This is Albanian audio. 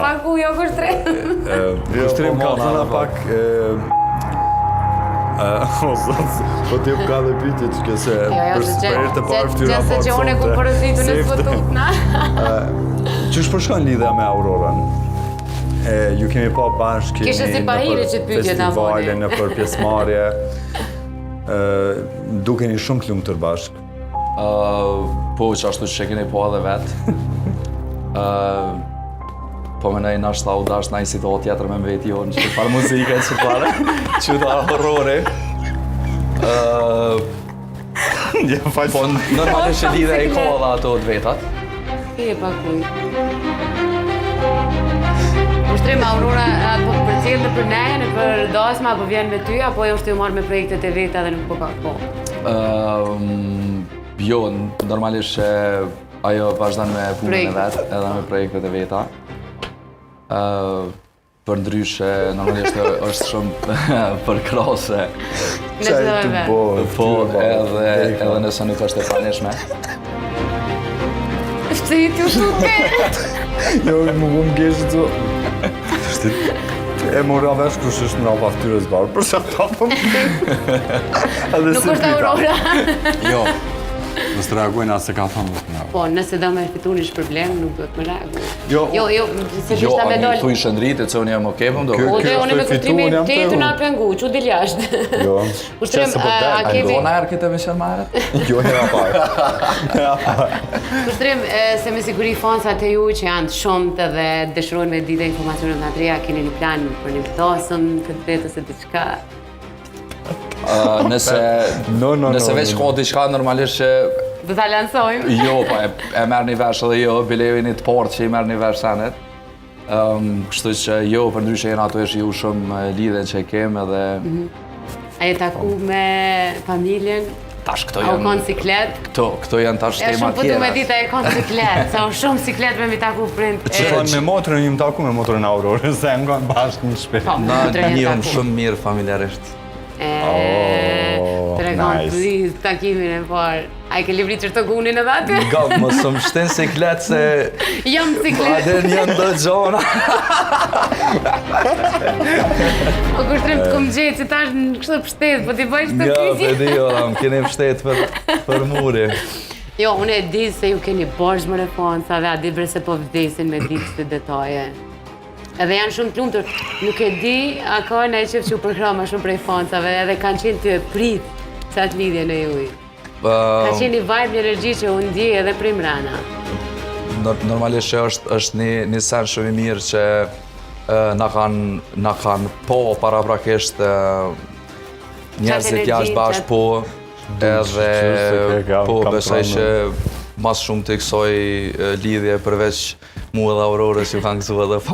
paku, jo kushtrim. Kushtrim ka thëna pak... O zot, po t'jep ka dhe pyetje që këse për herë të parë fytyra faktë. Gjëse që unë e ku përëzitu në sfotutna. Qysh përshkon lidhja me Aurorën? Ju kemi pa bashkë, kemi në festivale, në për pjesëmarrje. Dukeni shumë të lumtur bashkë. Po, që ashtu që keni po edhe vetë. Po me nëjë nashtë u dash në i situatë tjetër me mbeti jo në që parë muzike që parë, që ta horrori. Po normalisht që lidhe e ko edhe ato të vetat. E pakuj. Kushtrim Aurora, po përcjellë për nejën, për dasma, apo vjen me ty, apo e është të marrë me projektet e veta dhe nuk po ka po? Jo, normalisht që ajo vazhdan me punën e vetë, edhe me projektet e veta. Për ndryshe, normalisht është shumë përkrase. Qaj të bërë, po, edhe nëse nuk është e praneshme. Shtë i t'ju shtuke? Jo, më geshë të... E mora vesh kush është në rapa ftyrës barë, për që ta po më Nuk është Aurora. Jo, nësë të reagojnë asë se ka thonë. Po, nëse do me fitu një shpërblim, nuk do të më reagojnë. Jo, se gjitha me dollë. Tu i shëndritë, që unë jam okej, më do. O, dhe unë me kushtrimi të jetu nga pengu, që di ljashtë. Jo, Kushtrim, a kemi... A do në erë këtë me shërë marët? Jo, hera parë. Kushtrim, se me siguri fansat e ju që janë të shumët dhe dëshirojnë me dite informacionet nga treja, keni një plan për një pëtasëm, këtë vetë ose diçka? Nëse veç ka diçka normalisht që... Do t'a lansojmë? Jo, pa e merë një vesh edhe jo, bilevi një të partë që i merë një vesh senet. Kështu që jo, për ndryshe jena ato e shiu shumë lidhen që e kemë edhe... A je taku me familjen? Tash këto janë... A u konë siklet? Këto janë tash tema tjera. E shumë pëtu me dita e konë siklet, sa u shumë siklet me mi taku prind. Që thonë me motrën një më taku me motrën Aurorën, se më konë bashkë një shpirë. Na njëm shumë mirë familjarisht. Të regonë të dhizë takimin e parë. A i ke libri qërë të gunin edhe aty? Nga, më së më shtenë siklet se... Jam siklet. Adin janë do gjona. O kushtrim të këmë gjithë që tash në kështë pështet, po t'i bëjsh të pyetje? Ja, për di, më keni pështet për muri. Jo, unë e di se ju keni bashkë më refansave, a di bre se po vdesin me ditë të detaje. Edhe janë shumë të lumtur, nuk e di, a ka në e qëfë që u përkra ma shumë prej fansave, edhe kanë qenë të prit sa të lidhje në juj. Ka qenë një vibe, një energji që unë di edhe prej mrana. Normalisht që është një sen shumë i mirë që na kanë po paraprakisht njerëzit jashtë bashkë po, edhe po besoj që mas shumë të kësoj lidhje përveç mu edhe Aurorës ju kanë kësu edhe